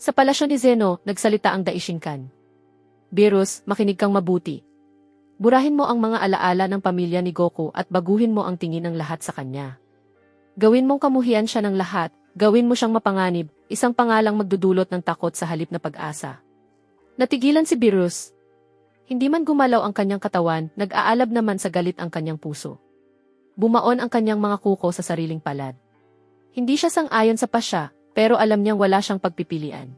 Sa palasyo ni Zeno, nagsalita ang Daishinkan. Beerus, makinig kang mabuti. Burahin mo ang mga alaala ng pamilya ni Goku at baguhin mo ang tingin ng lahat sa kanya. Gawin mong kamuhian siya ng lahat, gawin mo siyang mapanganib, isang pangalang magdudulot ng takot sa halip na pag-asa. Natigilan si Beerus. Hindi man gumalaw ang kanyang katawan, nag-aalab naman sa galit ang kanyang puso. Bumaon ang kanyang mga kuko sa sariling palad. Hindi siya sang-ayon sa pasya, pero alam niyang wala siyang pagpipilian.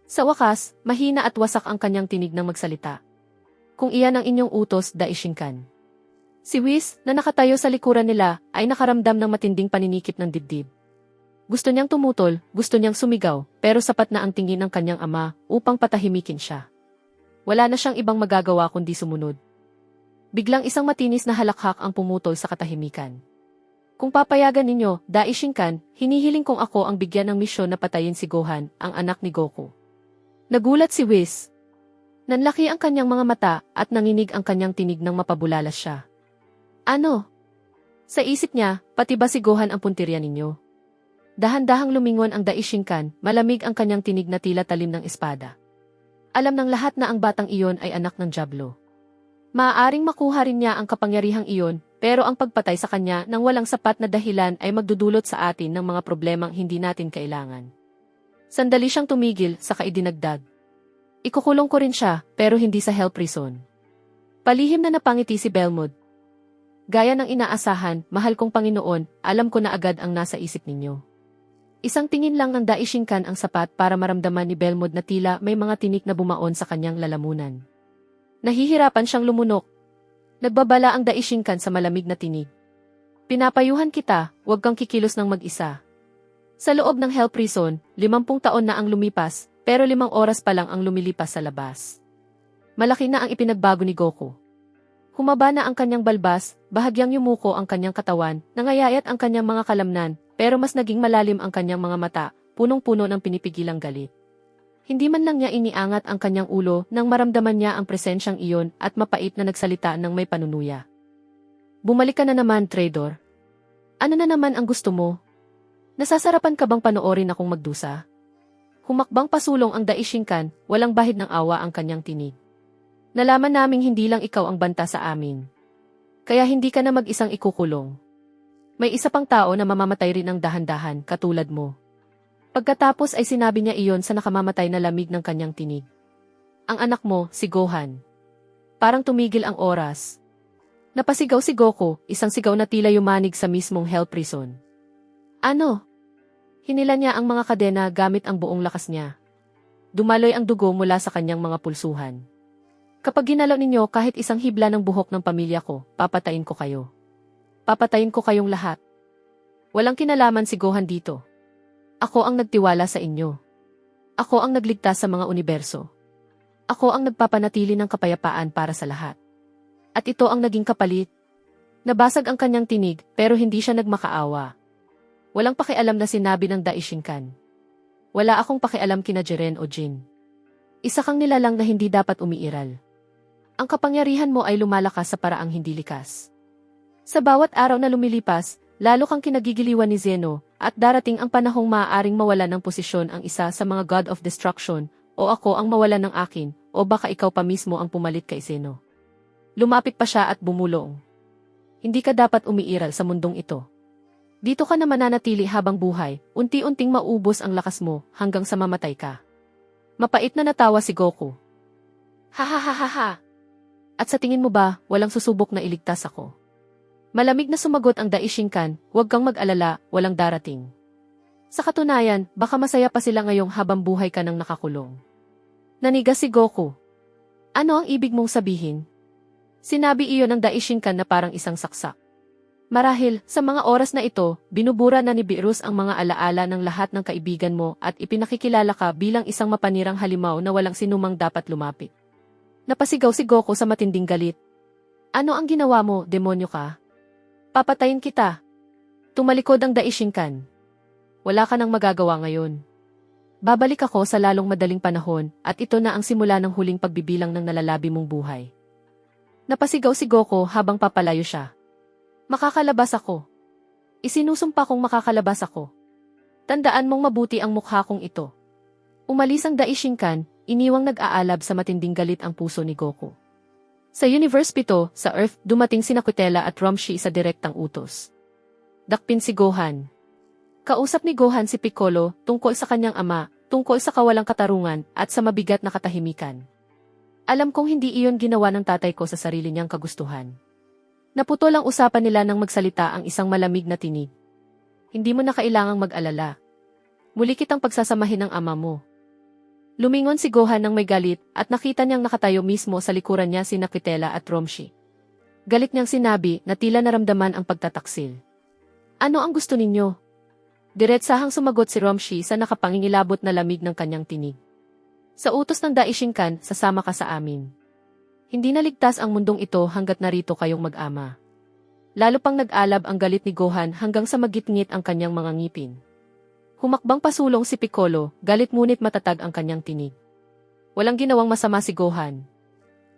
Sa wakas, mahina at wasak ang kanyang tinig ng magsalita. Kung iyan ang inyong utos, Daishinkan. Si Whis, na nakatayo sa likuran nila, ay nakaramdam ng matinding paninikip ng dibdib. Gusto niyang tumutol, gusto niyang sumigaw, pero sapat na ang tingin ng kanyang ama upang patahimikin siya. Wala na siyang ibang magagawa kundi sumunod. Biglang isang matinis na halakhak ang pumutol sa katahimikan. Kung papayagan ninyo, Daishinkan, hinihiling kong ako ang bigyan ng misyon na patayin si Gohan, ang anak ni Goku. Nagulat si Whis. Nanlaki ang kanyang mga mata at nanginig ang kanyang tinig nang mapabulalas siya. Ano? Sa isip niya, pati ba si Gohan ang puntirya ninyo? Dahan-dahang lumingon ang Daishinkan, malamig ang kanyang tinig na tila talim ng espada. Alam ng lahat na ang batang iyon ay anak ng Diablo. Maaaring makuha rin niya ang kapangyarihang iyon, pero ang pagpatay sa kanya nang walang sapat na dahilan ay magdudulot sa atin ng mga problemang hindi natin kailangan. Sandali siyang tumigil, saka idinagdag. Ikukulong ko rin siya, pero hindi sa hell prison. Palihim na napangiti si Belmod. Gaya ng inaasahan, mahal kong Panginoon, alam ko na agad ang nasa isip ninyo. Isang tingin lang ng Daishinkan ang sapat para maramdaman ni Belmod na tila may mga tinik na bumaon sa kanyang lalamunan. Nahihirapan siyang lumunok. Nagbabala ang Daishinkan sa malamig na tinig. Pinapayuhan kita, huwag kang kikilos ng mag-isa. Sa loob ng hell prison, 50 taon na ang lumipas, pero 5 oras pa lang ang lumilipas sa labas. Malaki na ang ipinagbago ni Goku. Humaba na ang kanyang balbas, bahagyang yumuko ang kanyang katawan, nangayayat ang kanyang mga kalamnan, pero mas naging malalim ang kanyang mga mata, punong-puno ng pinipigilang galit. Hindi man lang niya iniangat ang kanyang ulo nang maramdaman niya ang presensyang iyon at mapait na nagsalita ng may panunuya. Bumalik ka na naman, traitor. Ano na naman ang gusto mo? Nasasarapan ka bang panoorin akong magdusa? Humakbang pasulong ang Daishinkan, walang bahid ng awa ang kanyang tinig. Nalaman naming hindi lang ikaw ang banta sa amin. Kaya hindi ka na mag-isang ikukulong. May isa pang tao na mamamatay rin ng dahan-dahan, katulad mo. Pagkatapos ay sinabi niya iyon sa nakamamatay na lamig ng kanyang tinig. Ang anak mo, si Gohan. Parang tumigil ang oras. Napasigaw si Goku, isang sigaw na tila yumanig sa mismong hell prison. Ano? Hinila niya ang mga kadena gamit ang buong lakas niya. Dumaloy ang dugo mula sa kanyang mga pulsuhan. Kapag ginalaw ninyo kahit isang hibla ng buhok ng pamilya ko, papatayin ko kayo. Papatayin ko kayong lahat. Walang kinalaman si Gohan dito. Ako ang nagtiwala sa inyo. Ako ang nagligtas sa mga universo. Ako ang nagpapanatili ng kapayapaan para sa lahat. At ito ang naging kapalit. Nabasag ang kanyang tinig, pero hindi siya nagmakaawa. Walang pakialam na sinabi ng Daishinkan. Wala akong pakialam kina Jiren o Jin. Isa kang nilalang na hindi dapat umiiral. Ang kapangyarihan mo ay lumalakas sa paraang hindi likas. Sa bawat araw na lumilipas, lalo kang kinagigiliwan ni Zeno, at darating ang panahong maaaring mawala ng posisyon ang isa sa mga God of Destruction, o ako ang mawala ng akin, o baka ikaw pa mismo ang pumalit kay Zeno. Lumapit pa siya at bumulong. Hindi ka dapat umiiral sa mundong ito. Dito ka na mananatili habang buhay, unti-unting maubos ang lakas mo hanggang sa mamatay ka. Mapait na natawa si Goku. Ha ha ha ha ha. At sa tingin mo ba, walang susubok na iligtas ako? Malamig na sumagot ang Daishinkan, huwag kang mag-alala, walang darating. Sa katunayan, baka masaya pa sila ngayong habang buhay ka nang nakakulong. Nanigas si Goku. Ano ang ibig mong sabihin? Sinabi iyon ng Daishinkan na parang isang saksak. Marahil, sa mga oras na ito, binubura na ni Beerus ang mga alaala ng lahat ng kaibigan mo at ipinakikilala ka bilang isang mapanirang halimaw na walang sinumang dapat lumapit. Napasigaw si Goku sa matinding galit. Ano ang ginawa mo, demonyo ka? Papatayin kita. Tumalikod ang Daishinkan. Wala ka nang magagawa ngayon. Babalik ako sa lalong madaling panahon at ito na ang simula ng huling pagbibilang ng nalalabi mong buhay. Napasigaw si Goku habang papalayo siya. Makakalabas ako. Isinusumpa kong makakalabas ako. Tandaan mong mabuti ang mukha kong ito. Umalis ang Daishinkan, iniwang nag-aalab sa matinding galit ang puso ni Goku. Sa Universe 7, sa Earth, dumating sina Kutela at Romshi sa direktang utos. Dakpin si Gohan. Kausap ni Gohan si Piccolo tungkol sa kanyang ama, tungkol sa kawalang katarungan at sa mabigat na katahimikan. Alam kong hindi iyon ginawa ng tatay ko sa sarili niyang kagustuhan. Naputol ang usapan nila nang magsalita ang isang malamig na tinig. Hindi mo na kailangang mag-alala. Muli kitang pagsasamahin ng ama mo. Lumingon si Gohan ng may galit at nakita niyang nakatayo mismo sa likuran niya sina Kitela at Romshi. Galit niyang sinabi na tila naramdaman ang pagtataksil. Ano ang gusto ninyo? Diretsahang sumagot si Romshi sa nakapangingilabot na lamig ng kanyang tinig. Sa utos ng Daishinkan, sasama ka sa amin. Hindi naligtas ang mundong ito hanggat narito kayong mag-ama. Lalo pang nag-alab ang galit ni Gohan hanggang sa magitngit ang kanyang mga ngipin. Humakbang pasulong si Piccolo, galit ngunit matatag ang kanyang tinig. Walang ginawang masama si Gohan.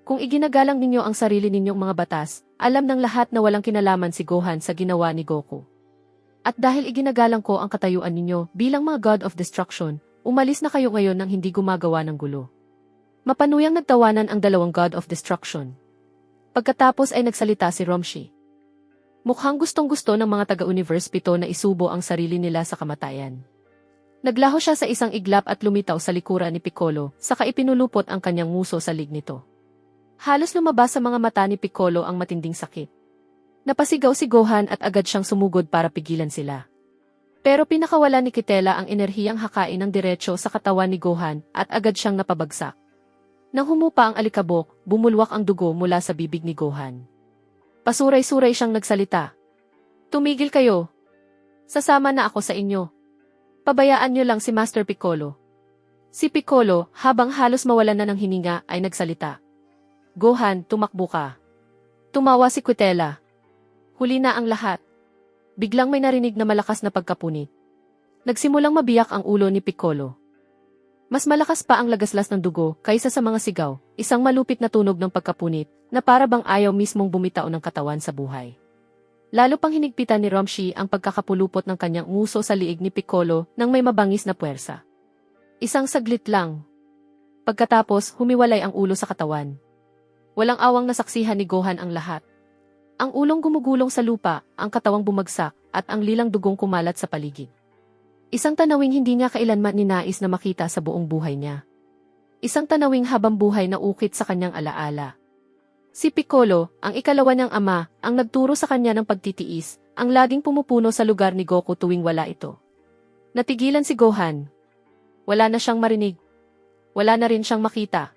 Kung iginagalang ninyo ang sarili ninyong mga batas, alam ng lahat na walang kinalaman si Gohan sa ginawa ni Goku. At dahil iginagalang ko ang katayuan ninyo bilang mga God of Destruction, umalis na kayo ngayon nang hindi gumagawa ng gulo. Mapanuyang nagtawanan ang dalawang God of Destruction. Pagkatapos ay nagsalita si Romshi. Mukhang gustong-gusto ng mga taga-Universe 7 na isubo ang sarili nila sa kamatayan. Naglaho siya sa isang iglap at lumitaw sa likuran ni Piccolo, saka ipinulupot ang kanyang nguso sa lig nito. Halos lumabas sa mga mata ni Piccolo ang matinding sakit. Napasigaw si Gohan at agad siyang sumugod para pigilan sila. Pero pinakawala ni Kitela ang enerhiyang hakain ng diretso sa katawan ni Gohan at agad siyang napabagsak. Nang humupa ang alikabok, bumulwak ang dugo mula sa bibig ni Gohan. Pasuray-suray siyang nagsalita. Tumigil kayo. Sasama na ako sa inyo. Pabayaan niyo lang si Master Piccolo. Si Piccolo, habang halos mawalan na ng hininga, ay nagsalita. Gohan, tumakbo ka. Tumawa si Kitela. Huli na ang lahat. Biglang may narinig na malakas na pagkapunit. Nagsimulang mabiyak ang ulo ni Piccolo. Mas malakas pa ang lagaslas ng dugo kaysa sa mga sigaw, isang malupit na tunog ng pagkapunit na para bang ayaw mismong bumitaw ng katawan sa buhay. Lalo pang hinigpitan ni Romshi ang pagkakapulupot ng kanyang nguso sa liig ni Piccolo nang may mabangis na puwersa. Isang saglit lang. Pagkatapos, humiwalay ang ulo sa katawan. Walang awang nasaksihan ni Gohan ang lahat. Ang ulong gumugulong sa lupa, ang katawang bumagsak, at ang lilang dugong kumalat sa paligid. Isang tanawing hindi niya kailanman ninais na makita sa buong buhay niya. Isang tanawing habang buhay na ukit sa kanyang alaala. Si Piccolo, ang ikalawa niyang ama, ang nagturo sa kanya ng pagtitiis, ang laging pumupuno sa lugar ni Goku tuwing wala ito. Natigilan si Gohan. Wala na siyang marinig. Wala na rin siyang makita.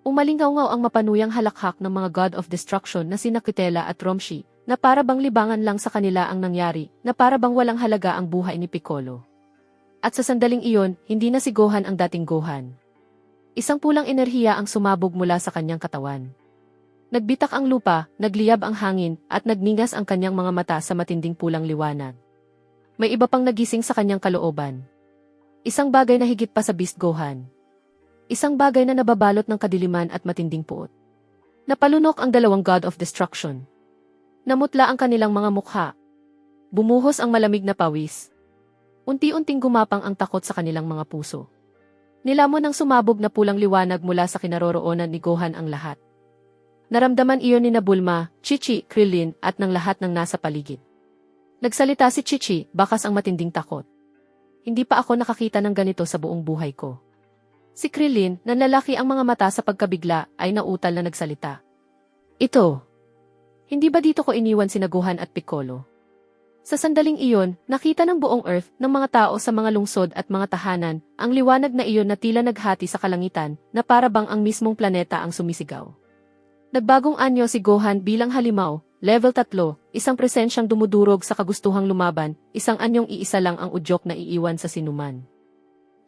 Umalingaw-ngaw ang mapanuyang halakhak ng mga God of Destruction na sina Kitela at Romshi, na para bang libangan lang sa kanila ang nangyari, na para bang walang halaga ang buhay ni Piccolo. At sa sandaling iyon, hindi na si Gohan ang dating Gohan. Isang pulang enerhiya ang sumabog mula sa kanyang katawan. Nagbitak ang lupa, nagliyab ang hangin, at nagningas ang kanyang mga mata sa matinding pulang liwanag. May iba pang nagising sa kanyang kalooban. Isang bagay na higit pa sa Beast Gohan. Isang bagay na nababalot ng kadiliman at matinding puot. Napalunok ang dalawang God of Destruction. Namutla ang kanilang mga mukha. Bumuhos ang malamig na pawis. Unti-unting gumapang ang takot sa kanilang mga puso. Nilamon ng sumabog na pulang liwanag mula sa kinaroroonan ni Gohan ang lahat. Naramdaman iyon ni Bulma, Chi-Chi, Krillin at ng lahat ng nasa paligid. Nagsalita si Chi-Chi, bakas ang matinding takot. Hindi pa ako nakakita ng ganito sa buong buhay ko. Si Krillin, nanlalaki ang mga mata sa pagkabigla, ay nautal na nagsalita. Ito. Hindi ba dito ko iniwan sina Gohan at Piccolo? Sa sandaling iyon, nakita ng buong Earth, ng mga tao sa mga lungsod at mga tahanan, ang liwanag na iyon na tila naghati sa kalangitan, na para bang ang mismong planeta ang sumisigaw. Nagbagong anyo si Gohan bilang halimaw, level 3, isang presensyang dumudurog sa kagustuhang lumaban, isang anyong iisa lang ang udyok na iiwan sa sinuman.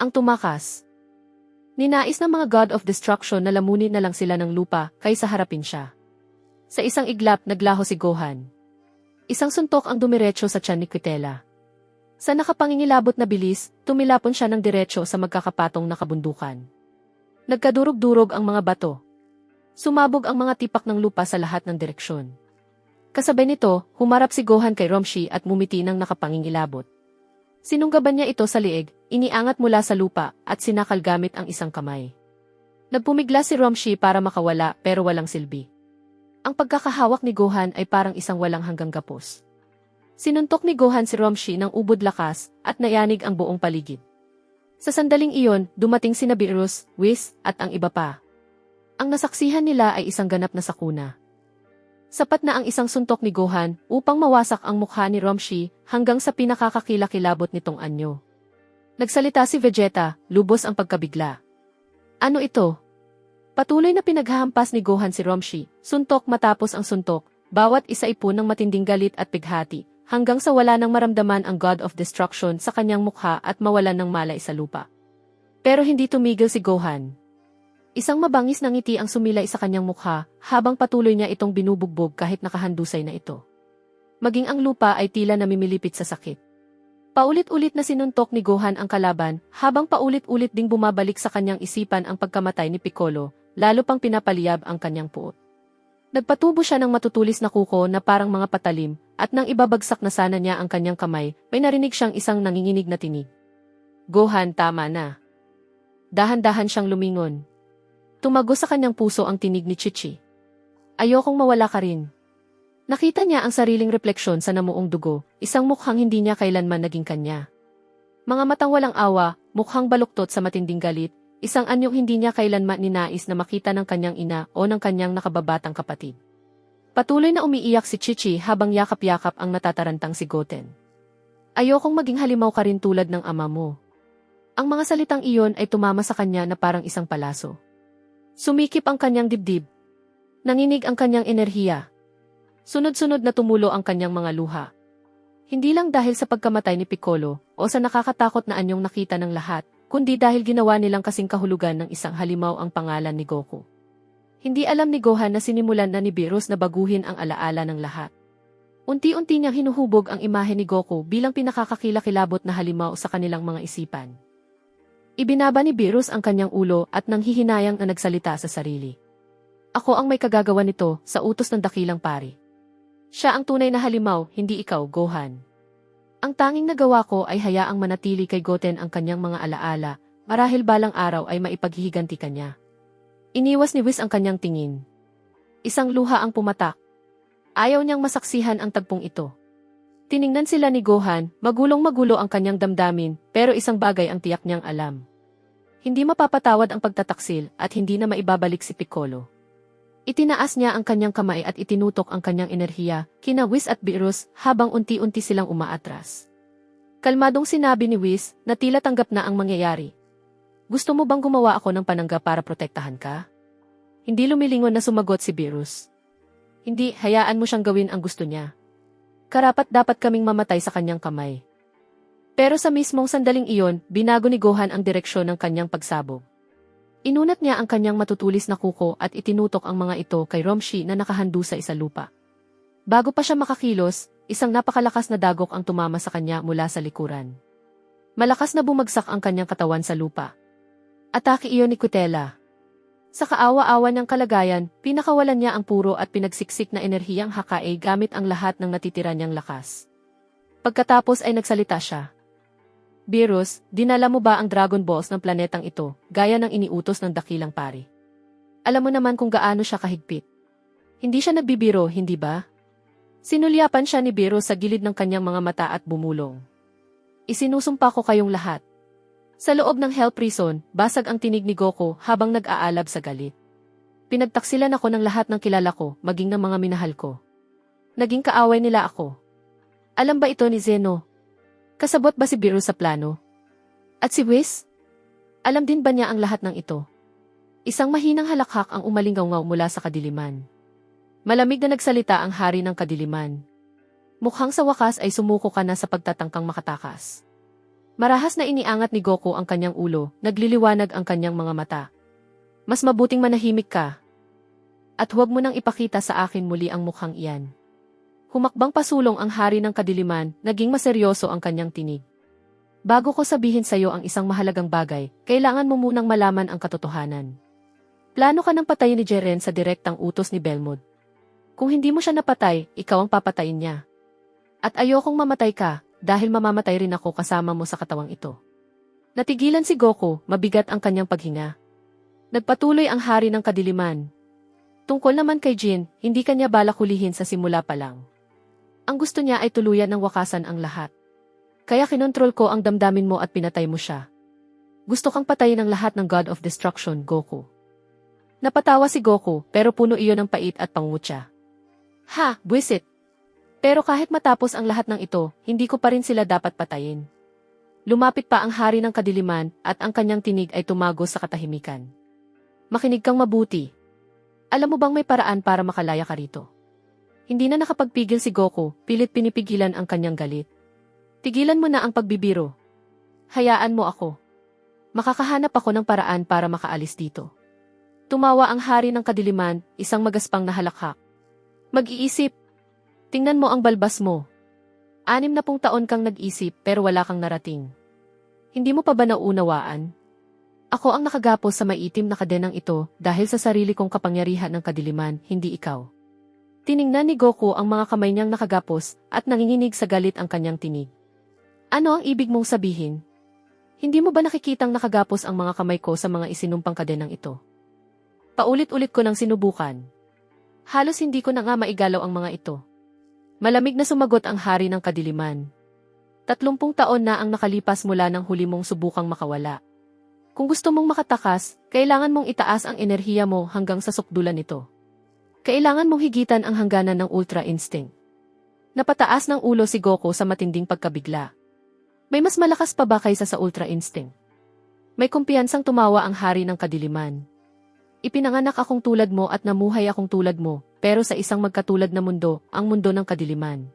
Ang tumakas. Ninais ng mga God of Destruction na lamunin na lang sila ng lupa kaysa harapin siya. Sa isang iglap naglaho si Gohan. Isang suntok ang dumiretso sa tiyan ni Kitela. Sa nakapangingilabot na bilis, tumilapon siya ng diretso sa magkakapatong na kabundukan. Nagkadurog-durog ang mga bato. Sumabog ang mga tipak ng lupa sa lahat ng direksyon. Kasabay nito, humarap si Gohan kay Romshi at mumiti ng nakapangingilabot. Sinunggaban niya ito sa liig, iniangat mula sa lupa, at sinakal gamit ang isang kamay. Nagpumigla si Romshi para makawala pero walang silbi. Ang pagkakahawak ni Gohan ay parang isang walang hanggang gapos. Sinuntok ni Gohan si Romshi ng ubod lakas at nayanig ang buong paligid. Sa sandaling iyon, dumating sina Beerus, Whis, at ang iba pa. Ang nasaksihan nila ay isang ganap na sakuna. Sapat na ang isang suntok ni Gohan upang mawasak ang mukha ni Romshi hanggang sa pinakakakilakilabot nitong anyo. Nagsalita si Vegeta, lubos ang pagkabigla. Ano ito? Patuloy na pinaghahampas ni Gohan si Romshi, suntok matapos ang suntok, bawat isa ipon ng matinding galit at pighati, hanggang sa wala nang maramdaman ang God of Destruction sa kanyang mukha at mawalan ng malay sa lupa. Pero hindi tumigil si Gohan. Isang mabangis na ngiti ang sumilay sa kanyang mukha, habang patuloy niya itong binubugbog kahit nakahandusay na ito. Maging ang lupa ay tila namimilipit sa sakit. Paulit-ulit na sinuntok ni Gohan ang kalaban, habang paulit-ulit ding bumabalik sa kanyang isipan ang pagkamatay ni Piccolo, lalo pang pinapaliyab ang kanyang puot. Nagpatubo siya ng matutulis na kuko na parang mga patalim, at nang ibabagsak na sana niya ang kanyang kamay, may narinig siyang isang nanginginig na tinig. Gohan, tama na. Dahan-dahan siyang lumingon. Tumago sa kanyang puso ang tinig ni Chi-Chi. Ayokong mawala ka rin. Nakita niya ang sariling refleksyon sa namuong dugo, isang mukhang hindi niya kailanman naging kanya. Mga matang walang awa, mukhang baluktot sa matinding galit, isang anyong hindi niya kailanman ninais na makita ng kanyang ina o ng kanyang nakababatang kapatid. Patuloy na umiiyak si Chi-Chi habang yakap-yakap ang natatarantang si Goten. Ayokong maging halimaw ka rin tulad ng ama mo. Ang mga salitang iyon ay tumama sa kanya na parang isang palaso. Sumikip ang kanyang dibdib. Nanginig ang kanyang enerhiya. Sunod-sunod na tumulo ang kanyang mga luha. Hindi lang dahil sa pagkamatay ni Piccolo o sa nakakatakot na anyong nakita ng lahat, kundi dahil ginawa nilang kasing kahulugan ng isang halimaw ang pangalan ni Goku. Hindi alam ni Gohan na sinimulan na ni Beerus na baguhin ang alaala ng lahat. Unti-unti niyang hinuhubog ang imahe ni Goku bilang pinakakakilakilabot na halimaw sa kanilang mga isipan. Ibinaba ni Beerus ang kanyang ulo at nanghihinayang na nagsalita sa sarili. Ako ang may kagagawa nito sa utos ng dakilang pari. Siya ang tunay na halimaw, hindi ikaw, Gohan. Ang tanging nagawa ko ay hayaang manatili kay Goten ang kanyang mga alaala, marahil balang araw ay maipaghihiganti kanya. Iniwas ni Whis ang kanyang tingin. Isang luha ang pumatak. Ayaw niyang masaksihan ang tagpong ito. Tiningnan sila ni Gohan, magulong-magulo ang kanyang damdamin, pero isang bagay ang tiyak niyang alam. Hindi mapapatawad ang pagtataksil at hindi na maibabalik si Piccolo. Itinaas niya ang kanyang kamay at itinutok ang kanyang enerhiya, kina Whis at Beerus, habang unti-unti silang umaatras. Kalmadong sinabi ni Whis na tila tanggap na ang mangyayari. Gusto mo bang gumawa ako ng pananggap para protektahan ka? Hindi lumilingon na sumagot si Beerus. Hindi, hayaan mo siyang gawin ang gusto niya. Karapat-dapat kaming mamatay sa kanyang kamay. Pero sa mismong sandaling iyon, binago ni Gohan ang direksyon ng kanyang pagsabog. Inunat niya ang kanyang matutulis na kuko at itinutok ang mga ito kay Romshi na nakahandusay sa lupa. Bago pa siya makakilos, isang napakalakas na dagok ang tumama sa kanya mula sa likuran. Malakas na bumagsak ang kanyang katawan sa lupa. Atake iyon ni Kutela. Sa kaawa-awa niyang kalagayan, pinakawalan niya ang puro at pinagsiksik na enerhiyang Hakae gamit ang lahat ng natitira niyang lakas. Pagkatapos ay nagsalita siya. Beerus, dinala mo ba ang Dragon Balls ng planetang ito, gaya ng iniutos ng dakilang pari? Alam mo naman kung gaano siya kahigpit. Hindi siya nagbibiro, hindi ba? Sinulyapan siya ni Beerus sa gilid ng kanyang mga mata at bumulong. Isinusumpa ko kayong lahat. Sa loob ng Hell Prison, basag ang tinig ni Goku habang nag-aalab sa galit. Pinagtaksilan ako ng lahat ng kilala ko, maging ng mga minahal ko. Naging kaaway nila ako. Alam ba ito ni Zeno? Kasabot ba si Beerus sa plano? At si Whis? Alam din ba niya ang lahat ng ito? Isang mahinang halakhak ang umalingaw-ngaw mula sa kadiliman. Malamig na nagsalita ang hari ng kadiliman. Mukhang sa wakas ay sumuko ka na sa pagtatangkang makatakas. Marahas na iniangat ni Goku ang kanyang ulo, nagliliwanag ang kanyang mga mata. Mas mabuting manahimik ka. At huwag mo nang ipakita sa akin muli ang mukhang iyan. Humakbang pasulong ang hari ng kadiliman, naging maseryoso ang kanyang tinig. Bago ko sabihin sa iyo ang isang mahalagang bagay, kailangan mo munang malaman ang katotohanan. Plano ka ng patayin ni Jiren sa direktang utos ni Belmod. Kung hindi mo siya napatay, ikaw ang papatayin niya. At ayokong mamatay ka, dahil mamamatay rin ako kasama mo sa katawang ito. Natigilan si Goku, mabigat ang kanyang paghinga. Nagpatuloy ang hari ng kadiliman. Tungkol naman kay Jin, hindi kanya balak hulihin sa simula pa lang. Ang gusto niya ay tuluyan ng wakasan ang lahat. Kaya kinontrol ko ang damdamin mo at pinatay mo siya. Gusto kang patayin ang lahat ng God of Destruction, Goku. Napatawa si Goku, pero puno iyon ng pait at pangutya. Ha, buwisit! Pero kahit matapos ang lahat ng ito, hindi ko pa rin sila dapat patayin. Lumapit pa ang hari ng kadiliman at ang kanyang tinig ay tumago sa katahimikan. Makinig kang mabuti. Alam mo bang may paraan para makalaya ka rito? Hindi na nakapagpigil si Goku, pilit pinipigilan ang kanyang galit. Tigilan mo na ang pagbibiro. Hayaan mo ako. Makakahanap ako ng paraan para makaalis dito. Tumawa ang hari ng kadiliman, isang magaspang na halakhak. Mag-iisip. Tingnan mo ang balbas mo. 60 taon kang nag-isip pero wala kang narating. Hindi mo pa ba nauunawaan? Ako ang nakagapos sa maitim na kadenang ito dahil sa sarili kong kapangyarihan ng kadiliman, hindi ikaw. Tiningnan ni Goku ang mga kamay niyang nakagapos at nanginginig sa galit ang kanyang tinig. Ano ang ibig mong sabihin? Hindi mo ba nakikitang nakagapos ang mga kamay ko sa mga isinumpang kadenang ito? Paulit-ulit ko nang sinubukan. Halos hindi ko na nga maigalaw ang mga ito. Malamig na sumagot ang hari ng kadiliman. 30 taon na ang nakalipas mula nang huli mong subukang makawala. Kung gusto mong makatakas, kailangan mong itaas ang enerhiya mo hanggang sa sukdulan nito. Kailangan mong higitan ang hangganan ng Ultra Instinct. Napataas ng ulo si Goku sa matinding pagkabigla. May mas malakas pa ba kaysa sa Ultra Instinct? May kumpiyansang tumawa ang hari ng kadiliman. Ipinanganak akong tulad mo at namuhay akong tulad mo, pero sa isang magkatulad na mundo, ang mundo ng kadiliman.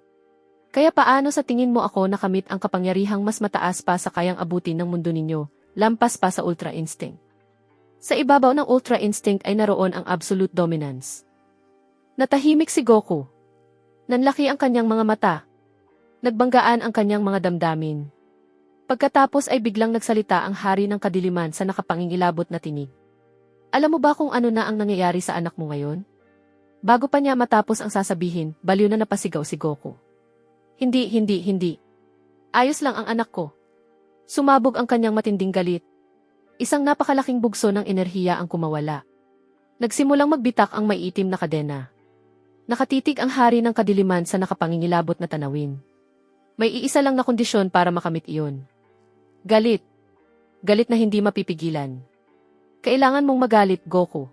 Kaya paano sa tingin mo ako nakamit ang kapangyarihang mas mataas pa sa kayang abutin ng mundo ninyo, lampas pa sa Ultra Instinct? Sa ibabaw ng Ultra Instinct ay naroon ang Absolute Dominance. Natahimik si Goku. Nanlaki ang kanyang mga mata. Nagbanggaan ang kanyang mga damdamin. Pagkatapos ay biglang nagsalita ang hari ng kadiliman sa nakapangingilabot na tinig. Alam mo ba kung ano na ang nangyayari sa anak mo ngayon? Bago pa niya matapos ang sasabihin, baliw na napasigaw si Goku. Hindi. Ayos lang ang anak ko. Sumabog ang kanyang matinding galit. Isang napakalaking bugso ng enerhiya ang kumawala. Nagsimulang magbitak ang maiitim na kadena. Nakatitig ang hari ng kadiliman sa nakapangingilabot na tanawin. May iisa lang na kondisyon para makamit iyon. Galit. Galit na hindi mapipigilan. Kailangan mong magalit, Goku.